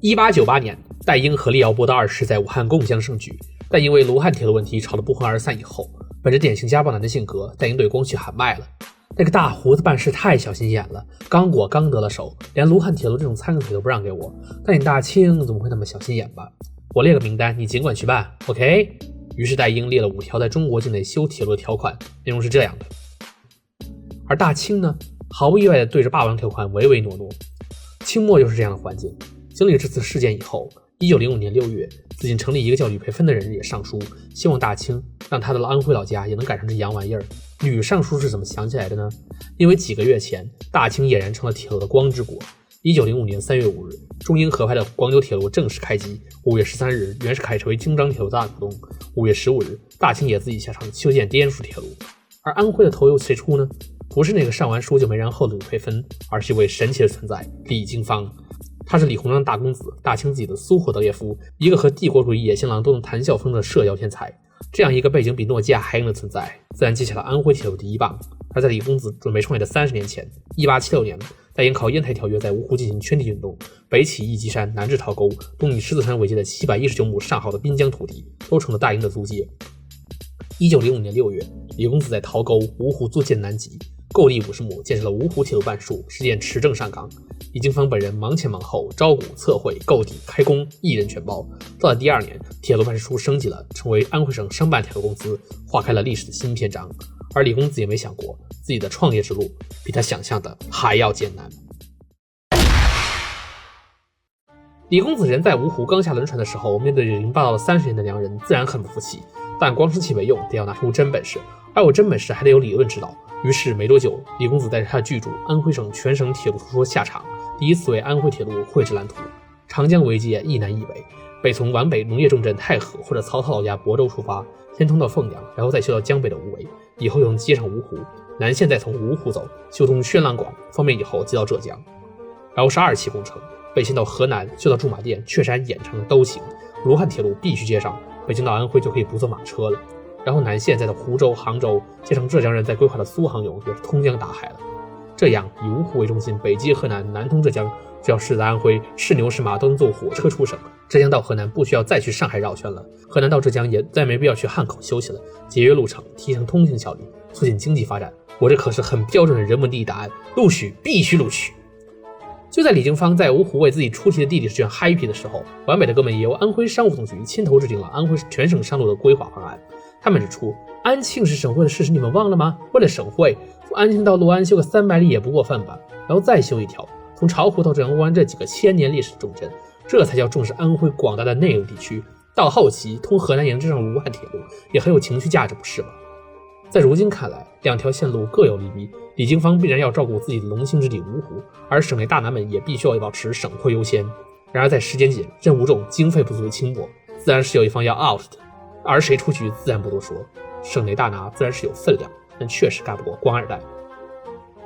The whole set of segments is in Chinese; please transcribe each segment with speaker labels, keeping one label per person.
Speaker 1: 1898年，戴英和利奥波的二世在武汉共襄盛举，但因为卢汉铁路问题吵得不欢而散以后，本着典型家暴男的性格，戴英对光绪喊麦了。那个大胡子办事太小心眼了，刚得了手，连卢汉铁路这种餐腿都不让给我。但你大清怎么会那么小心眼吧？我列个名单，你尽管去办 ，OK？ 于是戴英列了5条在中国境内修铁路的条款，内容是这样的。而大清呢，毫不意外地对着霸王条款唯唯诺诺。清末就是这样的环境。经历这次事件以后，1905年6月，紫禁城里一个叫吕佩芬的人也上书，希望大清让他的安徽老家也能赶上这洋玩意儿。吕上书是怎么想起来的呢？因为几个月前，大清俨然成了铁路的光之国。1905年3月5日，中英合拍的广九铁路正式开机。5月13日，原始凯成为京张铁路大股东。5月15日，大清也自己下场修建滇蜀铁路。而安徽的头由谁出呢？不是那个上完书就没然后的吕佩芬，而是一位神奇的存在——李经方。他是李鸿章大公子，大清自己的苏霍德列夫，一个和帝国主义野心狼都能谈笑风的社交天才。这样一个背景比诺基亚还硬的存在，自然接下了安徽铁路第一棒。而在李公子准备创业的30年前，1876年，戴英靠烟台条约在芜湖进行圈地运动，北起义基山，南至陶沟，东以狮子山为界的719亩上好的滨江土地，都成了大英的租界。1905年6月，李公子在陶沟、芜湖租建南极，购地50亩，建设了芜湖铁路办事处，实践持证上岗。李经方本人忙前忙后，招股、测绘、购地、开工，一人全包。到了第2年，铁路办事处升级了，成为安徽省商办铁路公司，划开了历史的新篇章。而李公子也没想过，自己的创业之路比他想象的还要艰难。李公子人在芜湖刚下轮船的时候，面对着已经霸道了30年的良人，自然很不服气。但光生气没用，得要拿出真本事，而有真本事还得有理论指导。于是没多久，李公子带着他的剧组《安徽省全省铁路图说》下场，第一次为安徽铁路绘制蓝图。长江为界，一南一北，北从皖北农业重镇太和或者曹操老家亳州出发，先通到凤阳，然后再修到江北的无为，以后又能接上芜湖，南线再从芜湖走，修通宣郎广，方便以后接到浙江。然后是2期工程，北线到河南，修到驻马店、雀山、郾城都行，卢汉铁路必须接上，北京到安徽就可以不坐马车了。然后南线再到湖州、杭州，接上浙江人在规划的苏杭甬，也是通江达海了。这样以芜湖为中心，北接河南，南通浙江，只要是在安徽，是牛是马都能坐火车出省。浙江到河南不需要再去上海绕圈了，河南到浙江也再没必要去汉口休息了，节约路程，提升通行效率，促进经济发展。我这可是很标准的人文第一答案，录取必须录取。就在李经方在芜湖为自己出题的地理试卷 happy 的时候，皖北的哥们也由安徽商务总局亲头制定了安徽全省商路的规划方案。他们指出，安庆是省会的事实你们忘了吗？为了省会，从安庆到六安修个300里也不过分吧？然后再修一条，从巢湖到正湾这几个1000年历史重镇，这才叫重视安徽广大的内陆地区。到后期，通河南沿这上卢汉铁路也很有情绪价值，不是吗？在如今看来，2条线路各有利弊，李经方必然要照顾自己的龙兴之地芜湖，而省内大拿们也必须要保持省会优先。然而在时间紧、任务重、经费不足的清末，自然是有一方要 out 的。而谁出局自然不多说，省内大拿自然是有分量，但确实干不过官二代。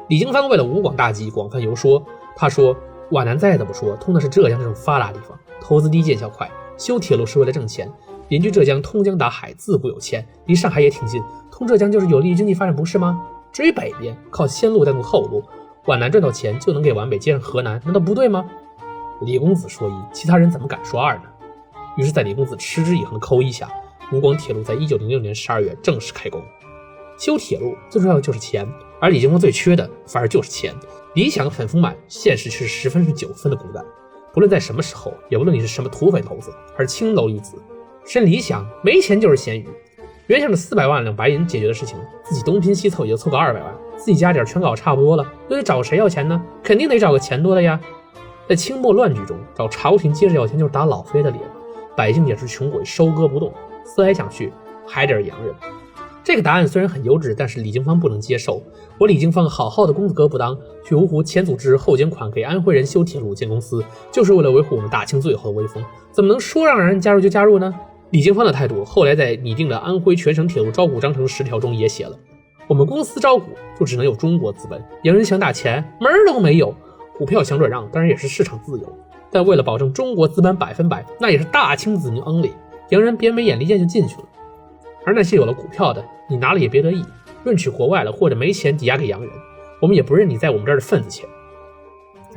Speaker 1: 李经方为了吴广大计，广泛游说。他说，皖南再怎么说，通的是浙江这种发达地方，投资低见效快，修铁路是为了挣钱。邻居浙江通江达海，自古有钱，离上海也挺近，通浙江就是有利于经济发展，不是吗？至于北边，靠先路带动后路，皖南赚到钱就能给皖北接上河南，难道不对吗？李公子说一，其他人怎么敢说二呢？于是在李公子持之以恒的抠一下，吴广铁路在1906年12月正式开工。修铁路最重要的就是钱，而李经方最缺的反而就是钱。理想很丰满，现实却是10分是9分的骨感。不论在什么时候，也不论你是什么土匪头子，还是青楼女子，真理想没钱就是咸鱼。原想着400万两白银解决的事情，自己东拼西凑也就凑个200万，自己家底全搞差不多了，又得找谁要钱呢？肯定得找个钱多的呀。在清末乱局中，找朝廷接着要钱就是打老飞的脸，百姓也是穷鬼，收割不动。思来想去，还得是洋人。这个答案虽然很优质，但是李经方不能接受。我李经方好好的公子哥不当，去芜湖前组织后捐款给安徽人修铁路建公司，就是为了维护我们大清最后的威风，怎么能说让人加入就加入呢？李经方的态度后来在拟定的安徽全省铁路招股章程10条中也写了，我们公司招股就只能有中国资本，洋人想打钱门儿都没有，股票想转让当然也是市场自由，但为了保证中国资本100%，那也是大清子民 only， 洋人别没眼力见就进去了。而那些有了股票的，你拿了也别得意，论取国外了或者没钱抵押给洋人，我们也不认你在我们这儿的份子钱。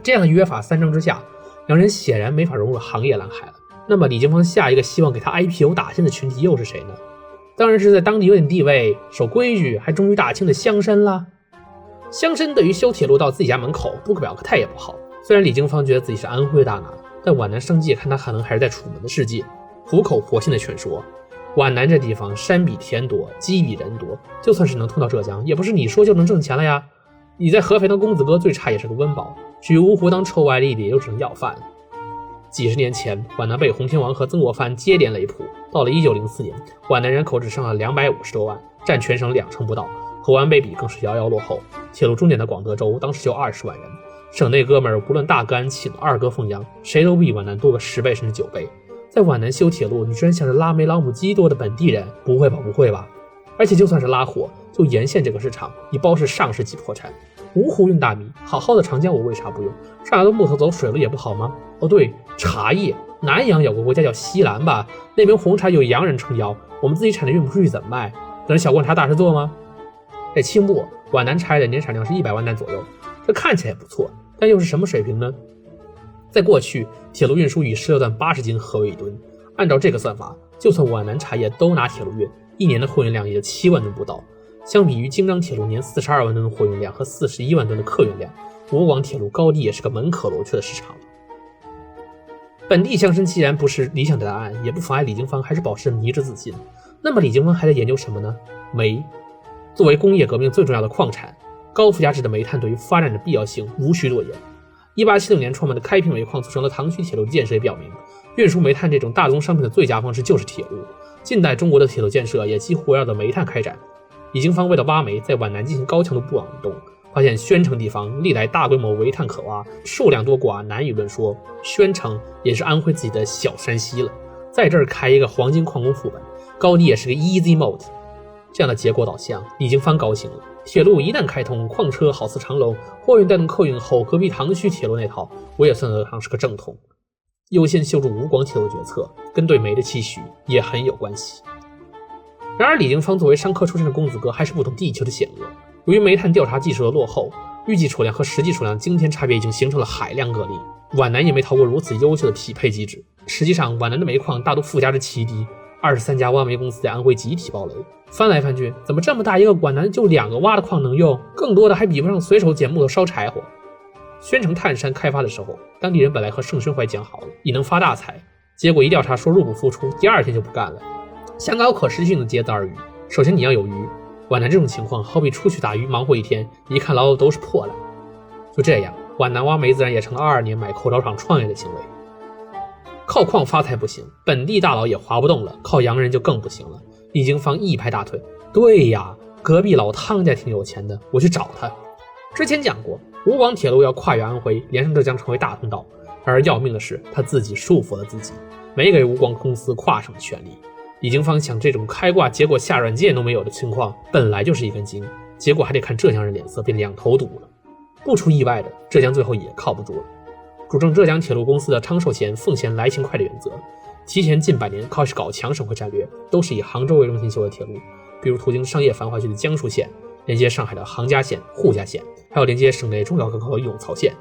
Speaker 1: 这样的约法3章之下，两人显然没法融入行业蓝海了。那么李经方下一个希望给他 IPO 打新的群体又是谁呢？当然是在当地有点地位、守规矩还忠于大清的乡绅啦。乡绅对于修铁路到自己家门口不可表个态也不好。虽然李经方觉得自己是安徽大拿，但皖南生计看他可能还是在楚门的世界。苦口婆心的劝说，皖南这地方山比田多，鸡比人多，就算是能通到浙江，也不是你说就能挣钱了呀。你在合肥当公子哥，最差也是个温饱；去芜湖当臭外力的，也就只能要饭。几十年前，皖南被洪天王和曾国藩接连雷扑。到了1904年，皖南人口只剩了250多万，占全省2成不到，和皖北比更是遥遥落后。铁路终点的广德州当时就20万人，省内哥们儿无论大哥安庆、二哥凤阳，谁都比皖南多个10倍甚至9倍。在皖南修铁路，你居然像是拉煤老母鸡多的本地人？不会吧，不会吧！而且就算是拉货，就沿线这个市场，一包是上世纪破产。芜湖运大米，好好的长江我为啥不用？上来的木头走水路也不好吗？哦对，茶叶，南洋有个国家叫西兰吧，那边红茶有洋人撑腰，我们自己产的运不出去怎么卖？等着小罐茶大师做吗？在清末，皖南茶叶的年产量是100万担左右，这看起来不错，但又是什么水平呢？在过去，铁路运输以16担80斤合为1吨，按照这个算法，就算皖南茶叶都拿铁路运，一年的货运量也就7万吨不到。相比于京张铁路年42万吨的货运量和41万吨的客运量，吴广铁路高低也是个门可罗雀的市场。本地乡绅既然不是理想的答案，也不妨碍李经方还是保持迷之自信。那么李经方还在研究什么呢？煤。作为工业革命最重要的矿产，高附加值的煤炭对于发展的必要性无需多言。1876年创办的开平煤矿促成了唐衢铁路建设也表明，运输煤炭这种大宗商品的最佳方式就是铁路。近代中国的铁路建设也几乎围绕着煤炭开展。李经方为了挖煤，在皖南进行高强度布网运动，发现宣城地方历来大规模煤炭可挖，数量多寡难以论说。宣城也是安徽自己的小山西了，在这儿开一个黄金矿工副本，高低也是个 easy mode。这样的结果导向，李经方高兴了。铁路一旦开通，矿车好似长龙，货运带动客运后，隔壁唐衢铁路那套，我也算得上是个正统。优先修筑吴广铁路决策，跟对煤的期许也很有关系。然而李经方作为商科出身的公子哥，还是不懂地球的险恶。由于煤炭调查技术的落后，预计储量和实际储量惊天差别已经形成了海量个例。皖南也没逃过如此优秀的匹配机制。实际上，皖南的煤矿大多附加值奇低，23家挖煤公司在安徽集体爆雷。翻来翻去，怎么这么大一个皖南就2个挖的矿能用？更多的还比不上随手捡木头烧柴火。宣城炭山开发的时候，当地人本来和盛宣怀讲好了，你能发大财，结果一调查说入不敷出，第2天就不干了。想搞可持续性的竭泽而渔，首先你要有鱼。皖南这种情况好比出去打鱼忙活一天，一看捞的都是破烂。就这样，皖南挖煤自然也成了22年买口罩厂创业的行为。靠矿发财不行，本地大佬也划不动了，靠洋人就更不行了。李经方一拍大腿，对呀，隔壁老汤家挺有钱的，我去找他。之前讲过，吴广铁路要跨越安徽，连上浙江成为大通道。然而要命的是，他自己束缚了自己，没给吴广公司跨省的权利。李经方想，这种开挂结果下软件都没有的情况，本来就是一根筋，结果还得看浙江人脸色，变2头堵了。不出意外的，浙江最后也靠不住了。主政浙江铁路公司的汤寿贤奉献来勤快的原则，提前近100年开始搞强省会战略，都是以杭州为中心修的铁路，比如途经商业繁华区的江苏线，连接上海的杭嘉线、沪嘉线，还有连接省内重要港口的永曹线。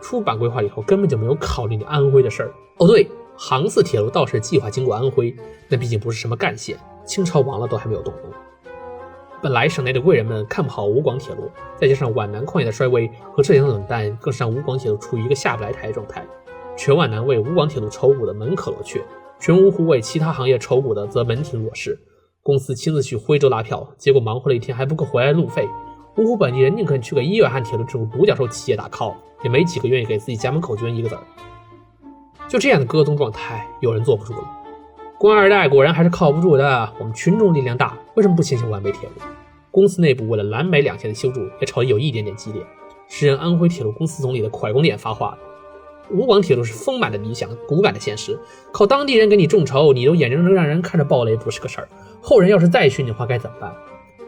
Speaker 1: 出版规划里头根本就没有考虑你安徽的事儿。哦对，杭四铁路倒是计划经过安徽，但毕竟不是什么干线，清朝亡了都还没有动工。本来省内的贵人们看不好吴广铁路，再加上皖南矿业的衰微和浙江的冷淡，更是让吴广铁路处于一个下不来台的状态。全皖南为吴广铁路筹股的门可罗雀，全芜湖为其他行业筹股的则门庭若市。公司亲自去徽州拉票，结果忙活了1天还不够回来路费。芜湖本地人宁肯去给伊尔汗铁路这种独角兽企业打 call， 也没几个愿意给自己家门口捐1个子儿。就这样的鸽宗状态，有人坐不住了。官二代果然还是靠不住的，我们群众力量大，为什么不先行皖北铁路？公司内部为了蓝美2线的修筑，也吵得有一点点激烈，时任安徽铁路公司总理的蒯公点发话了：吴广铁路是丰满的理想，骨感的现实，靠当地人给你众筹，你都眼睁睁让人看着爆雷不是个事儿，后人要是再训你的话该怎么办？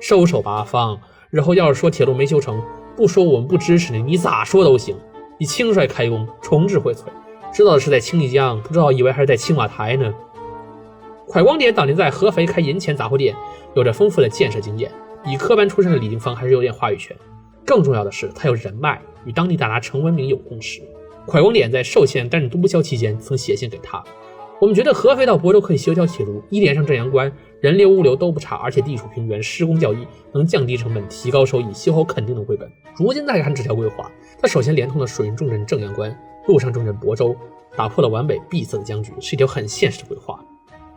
Speaker 1: 收手吧方，日后要是说铁路没修成，不说我们不支持你，你咋说都行。你轻率开工，重置荟萃，知道的是在清丽江，不知道以为还是在青瓦台呢。蒯光点当年在合肥开银钱杂货店，有着丰富的建设经验，比科班出身的李经方还是有点话语权。更重要的是，他有人脉，与当地大拿程文明有共识。蒯光典在寿县担任督销期间曾写信给他，我们觉得合肥到亳州可以修一条铁路，一连上镇阳关，人流物流都不差，而且地处平原，施工较易，能降低成本，提高收益，修好肯定能回本。如今再看这条规划，它首先连通了水运重镇正阳关，陆上重镇亳州，打破了皖北闭塞的僵局，是一条很现实的规划。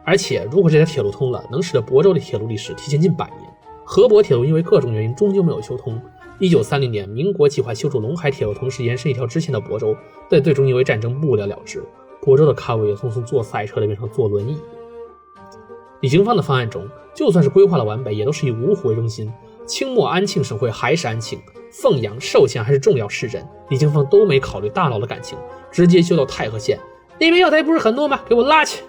Speaker 1: 而且如果这条铁路通了，能使得亳州的铁路历史提前近100年。河亳铁路因为各种原因终究没有修通。1930年，民国计划修筑陇海铁路，同时延伸一条支线到亳州，但最终因为战争不了了之。亳州的卡伟也匆匆坐赛车的变成坐轮椅。李经方的方案中，就算是规划了皖北，也都是以芜湖为中心。清末安庆省会还是安庆，凤阳、寿县还是重要市镇，李经方都没考虑大佬的感情，直接修到太和县。那边要台不是很多吗？给我拉去！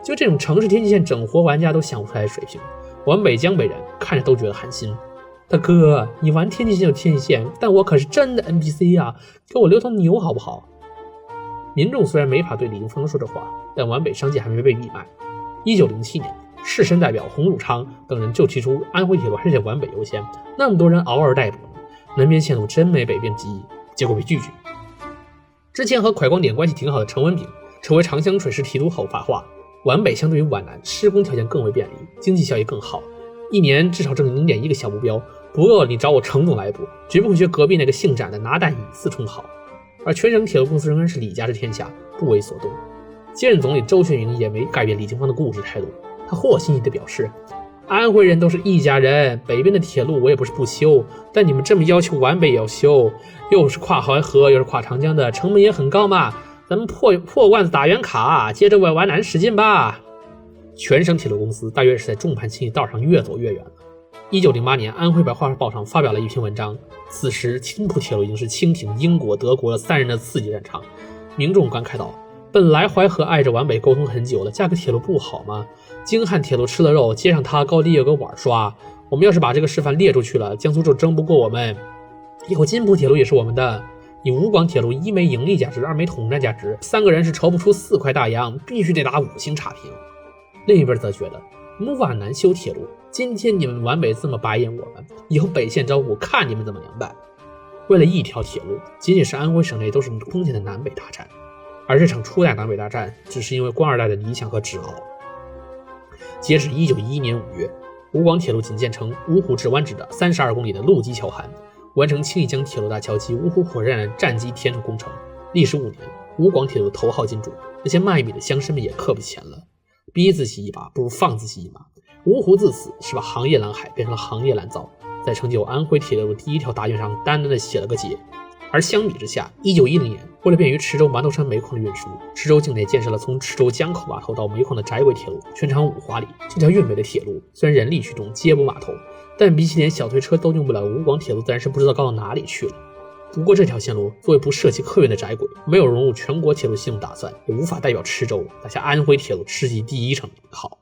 Speaker 1: 就这种城市天际线整活玩家都想不出来的水平，皖北江北人看着都觉得寒心。大哥，你玩天际线就天际线，但我可是真的 NPC 啊，给我留头牛好不好？民众虽然没法对李经方说这话，但皖北商界还没被闭麦。1907年，士绅代表洪汝昌等人就提出安徽铁路还是得皖北优先，那么多人嗷嗷待哺，南边线路真没北边急，结果被拒绝。之前和蒯光典关系挺好的陈文炳成为长江水师提督后发话，皖北相对于皖南施工条件更为便利，经济效益更好，一年至少挣0.1个小目标，不够你找我程总来补，绝不会学隔壁那个姓展的拿蛋以次充好。而全省铁路公司仍然是李家之天下，不为所动。接任总理周旋云也没改变李经方的固执态度，他和稀泥地表示，安徽人都是一家人，北边的铁路我也不是不修，但你们这么要求皖北也要修，又是跨淮河又是跨长江的，成本也很高嘛，咱们破罐子打圆卡，接着往皖南使劲吧。全省铁路公司大约是在众叛亲离道上越走越远了。1908年，安徽白话报上发表了一篇文章，此时青浦铁路已经是清廷、英国、德国3人的次级战场。民众感慨道，本来淮河挨着皖北沟通很久了，架个铁路不好吗？京汉铁路吃了肉，接上它高低有个碗刷，我们要是把这个示范列出去了，江苏就争不过我们。以后津浦铁路也是我们的。你吴广铁路1没盈利价值，2没统战价值，3个人是筹不出4块大洋，必须得打5星差评。另一边则觉得，我们皖南修铁路，今天你们皖北这么白眼我们，以后北线招呼看你们怎么凉拌。为了一条铁路，仅仅是安徽省内都是空前的南北大战，而这场初代南北大战只是因为官二代的理想和执拗。截止1911年5月，吴广铁路仅建成芜湖至湾支的32公里的陆基桥涵，完成青弋江铁路大桥及芜湖火车站的战机填充工程。历时5年，吴广铁路头号金主，那些卖米的乡绅们也客不起钱了。逼自己一把不如放自己一马，芜湖自此是把行业蓝海变成了行业蓝灶，在成就安徽铁路第一条大运上单单的写了个结。而相比之下，1910年，为了便于池州馒头山煤矿的运输，池州境内建设了从池州江口码头到煤矿的窄轨铁路，全长5华里。这条运煤的铁路虽然人力驱动，接驳码头，但比起连小推车都用不了的吴广铁路，自然是不知道高到哪里去了。不过这条线路作为不涉及客运的窄轨，没有融入全国铁路系统打算，也无法代表池州打下安徽铁路世纪第1城好。